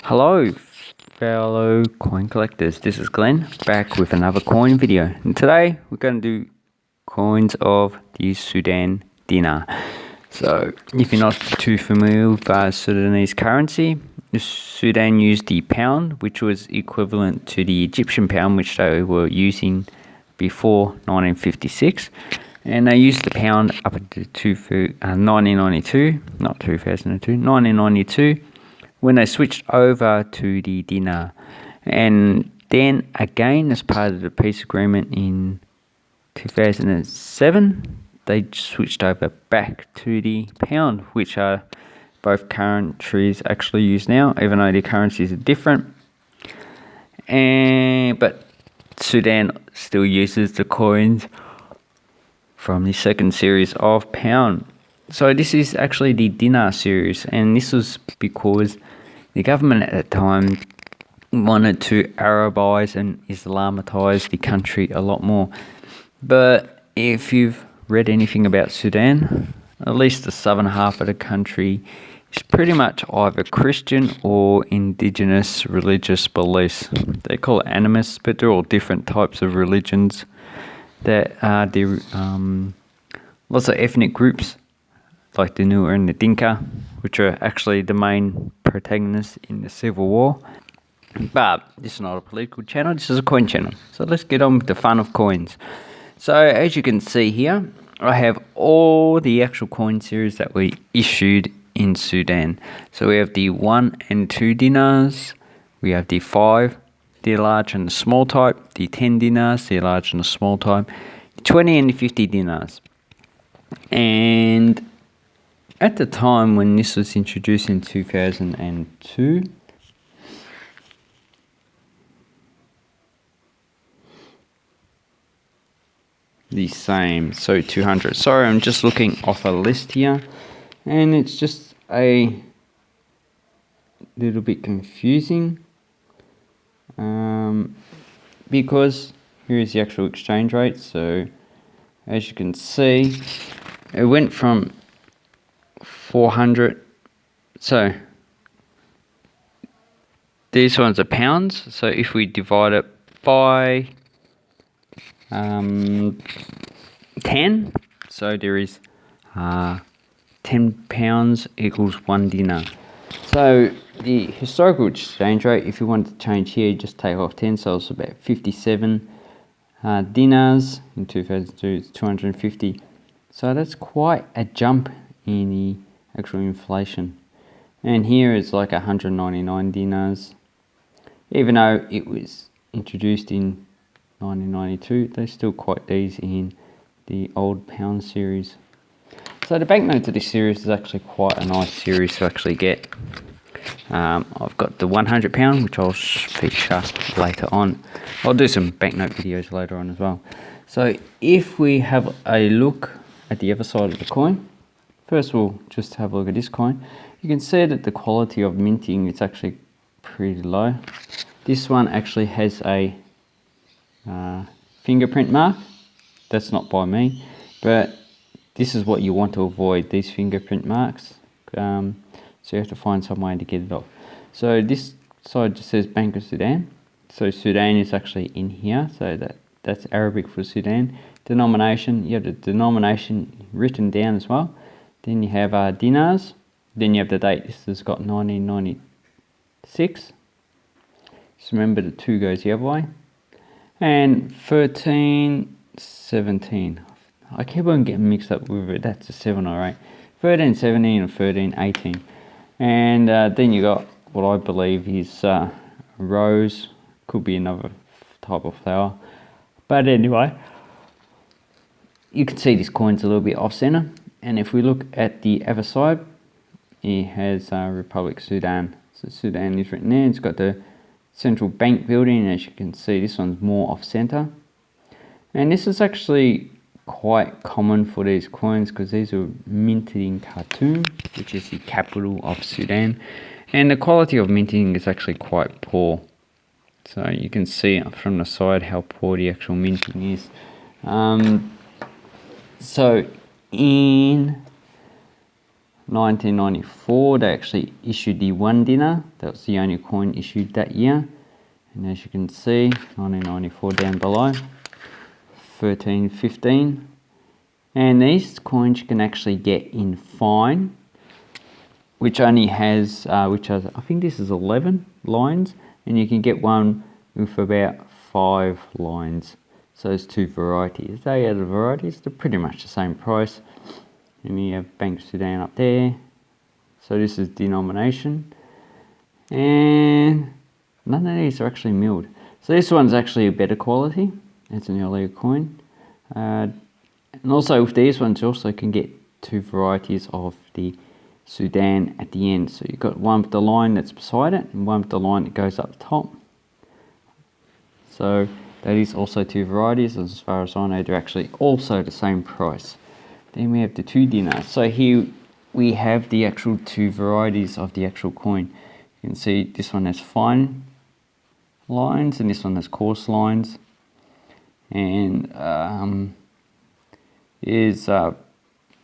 Hello fellow coin collectors, this is Glenn back with another coin video, and today we're going to do coins of the Sudan dinar. So if you're not too familiar with Sudanese currency, Sudan used the pound, which was equivalent to the Egyptian pound, which they were using before 1956, and they used the pound up until 1992, not 2002, 1992, when they switched over to the dinar. And then again, as part of the peace agreement in 2007, they switched over back to the pound, which are both countries actually use now, even though their currencies are different. But Sudan still uses the coins from the second series of pound. So this is actually the dinar series, and this was because the government at the time wanted to Arabize and Islamitize the country a lot more. But if you've read anything about Sudan, at least the southern half of the country is pretty much either Christian or indigenous religious beliefs. They call it animists, but they're all different types of religions that are lots of ethnic groups like the Dinar and the Dinka, which are actually the main protagonists in the civil war. But this is not a political channel, this is a coin channel. So let's get on with the fun of coins. So as you can see here, I have all the actual coin series that were issued in Sudan. So we have the 1 and 2 dinars, we have the 5, the large and the small type, the 10 dinars, the large and the small type, 20 and the 50 dinars. And at the time when this was introduced in 2002, the same, so 200. Sorry, I'm just looking off a list here, and it's just a little bit confusing because here is the actual exchange rate. So as you can see, it went from 400. So these ones are pounds, so if we divide it by 10, so there is 10 pounds equals 1 dinar. So the historical exchange rate, if you want to change here, just take off 10, so it's about 57 dinars. In 2002 it's 250, so that's quite a jump in the actual inflation. And here it's like 199 dinars. Even though it was introduced in 1992, they still quote these in the old pound series. So the banknotes of this series is actually quite a nice series to actually get. I've got the 100 pound, which I'll feature later on. I'll do some banknote videos later on as well. So if we have a look at the other side of the coin, first we'll just have a look at this coin. You can see that the quality of minting is actually pretty low. This one actually has a fingerprint mark. That's not by me, but this is what you want to avoid, these fingerprint marks. So you have to find some way to get it off. So this side just says Bank of Sudan. So Sudan is actually in here, so that's Arabic for Sudan. Denomination, you have the denomination written down as well. Then you have dinars. Then you have the date. This has got 1996. Just remember the 2 goes the other way. And 1317. I keep on getting mixed up with it. That's a 7 or 8. 1317 and 1318. And then you got what I believe is a rose. Could be another type of flower. But anyway, you can see this coin's a little bit off center. And if we look at the other side, it has Republic Sudan. So Sudan is written there. It's got the central bank building. As you can see, this one's more off center. And this is actually quite common for these coins because these are minted in Khartoum, which is the capital of Sudan. And the quality of minting is actually quite poor. So you can see from the side how poor the actual minting is. So in 1994 they actually issued the 1 dinar. That was the only coin issued that year. And as you can see, 1994 down below, 1315. And these coins you can actually get in fine, which only has, I think this is 11 lines, and you can get one with about 5 lines. So there's 2 varieties. They are the varieties, they're pretty much the same price. And you have Bank of Sudan up there. So this is denomination. And none of these are actually milled. So this one's actually a better quality. It's an earlier coin. And also with these ones you also can get 2 varieties of the Sudan at the end. So you've got one with the line that's beside it and one with the line that goes up the top. So that is also 2 varieties. As far as I know, they're actually also the same price. Then we have the 2 dinars. So here we have the actual 2 varieties of the actual coin. You can see this one has fine lines and this one has coarse lines. And there's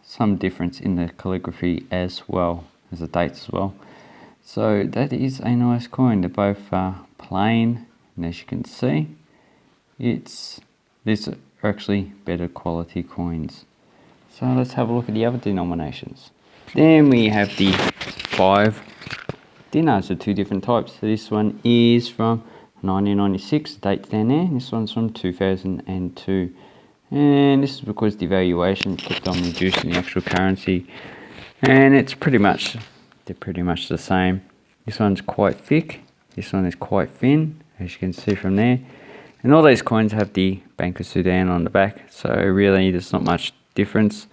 some difference in the calligraphy as well as the dates as well. So that is a nice coin. They're both plain, and as you can see, these are actually better quality coins. So let's have a look at the other denominations. Then we have the 5 dinars, the 2 different types. So this one is from 1996, date's down there. This one's from 2002. And this is because devaluation kept on reducing the actual currency. And they're pretty much the same. This one's quite thick, this one is quite thin, as you can see from there. And all these coins have the Bank of Sudan on the back, so really there's not much difference.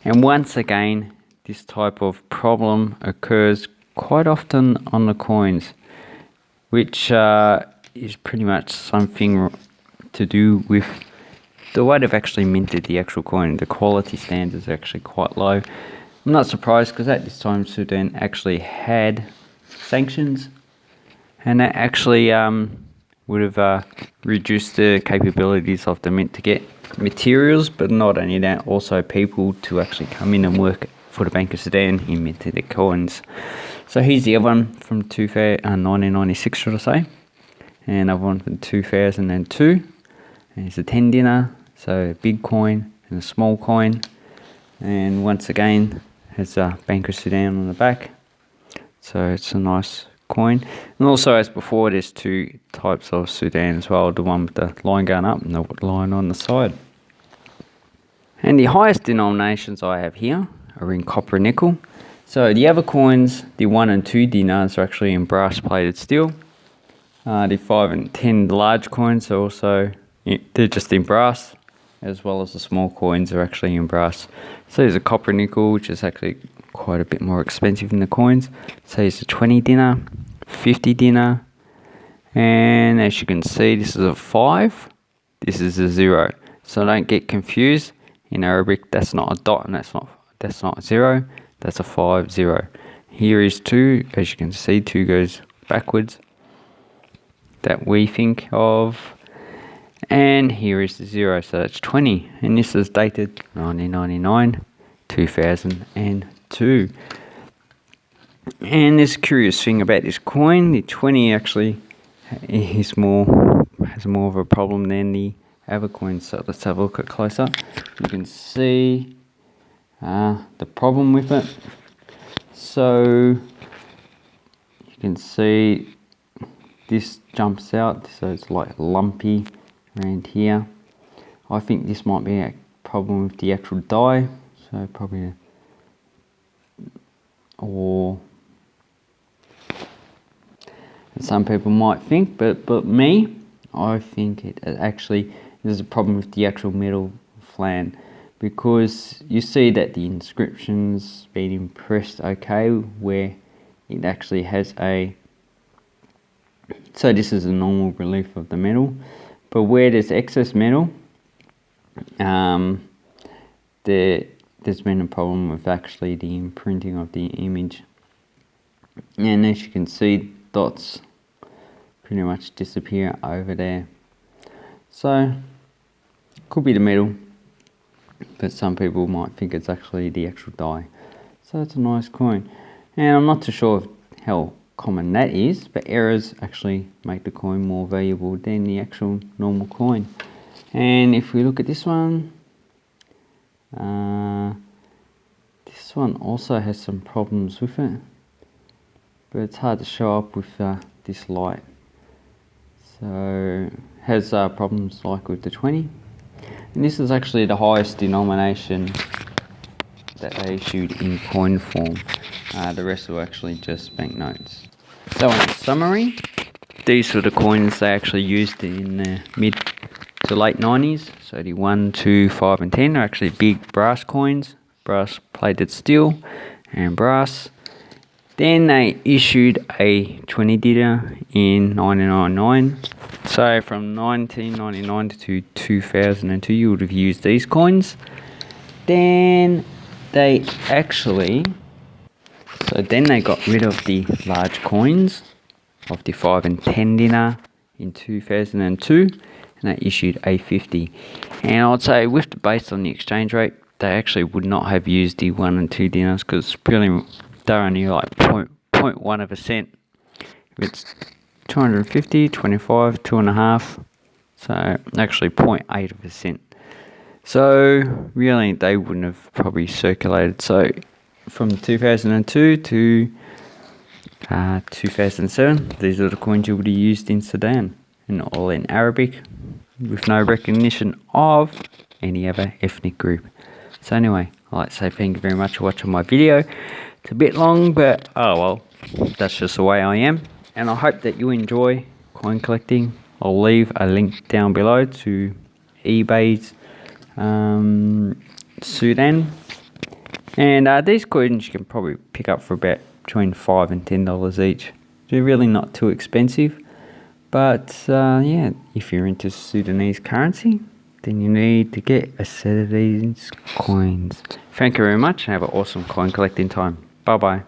And once again, this type of problem occurs quite often on the coins, which is pretty much something to do with the way they've actually minted the actual coin. The quality standards are actually quite low. I'm not surprised, because at this time Sudan actually had sanctions, and that actually would have reduced the capabilities of the mint to get materials, but not only that, also people to actually come in and work for the Bank of Sudan in minting their coins. So here's the other one from 1996, should I say, and another one from 2002. And it's a 10 dinar, so a big coin and a small coin, and once again has a Bank of Sudan on the back, so it's a nice coin. And also, as before, there's 2 types of Sudan as well, the one with the line going up and the line on the side. And the highest denominations I have here are in copper and nickel. So the other coins, the 1 and 2 dinars, are actually in brass plated steel. The 5 and 10 large coins are also, they're just in brass, as well as the small coins are actually in brass. So there's a copper nickel, which is actually quite a bit more expensive than the coins. So there's a 20 dinar, 50 dinar, and as you can see, this is a 5, this is a 0. So don't get confused. In Arabic, that's not a dot and that's not a 0, that's a 5, 0. Here is 2, as you can see, 2 goes backwards, that we think of. And here is the 0, so that's 20. And this is dated 1999, 2002. And there's a curious thing about this coin. The 20 actually has more of a problem than the other coins. So let's have a look at close up. You can see the problem with it. So you can see this jumps out, so it's like lumpy around here. I think this might be a problem with the actual die, so probably, or some people might think, but me, I think it actually there's a problem with the actual metal flan, because you see that the inscription's been impressed okay, where it actually has a, so this is a normal relief of the metal, but where there's excess metal, there's been a problem with actually the imprinting of the image. And as you can see, dots pretty much disappear over there. So, could be the metal, but some people might think it's actually the actual die. So it's a nice coin. And I'm not too sure of how common that is, but errors actually make the coin more valuable than the actual normal coin. And if we look at this one also has some problems with it, but it's hard to show up with this light. So has problems like with the 20, and this is actually the highest denomination that they issued in coin form. The rest were actually just banknotes. So in summary, these were the coins they actually used in the mid to late 90s. So the 1, 2, 5 and 10 are actually big brass coins, brass plated steel and brass. Then they issued a 20 dinar in 1999. So from 1999 to 2002 you would have used these coins. Then they got rid of the large coins of the 5 and 10 dinar in 2002, and they issued a 50. And I'd say based on the exchange rate, they actually would not have used the 1 and 2 dinars because really they're only like 0.1 of a cent. If it's 250, 25, 2.5, so actually 0.8 of a cent. So really they wouldn't have probably circulated. So from 2002 to 2007, these are the coins you would have used in Sudan, and all in Arabic with no recognition of any other ethnic group. So anyway, I'd like to say thank you very much for watching my video. It's a bit long, but oh well, that's just the way I am, and I hope that you enjoy coin collecting. I'll leave a link down below to eBay's Sudan, and these coins you can probably pick up for about between $5 and $10 each. They're really not too expensive, but yeah, if you're into Sudanese currency, then you need to get a set of these coins. Thank you very much and have an awesome coin collecting time. Bye bye.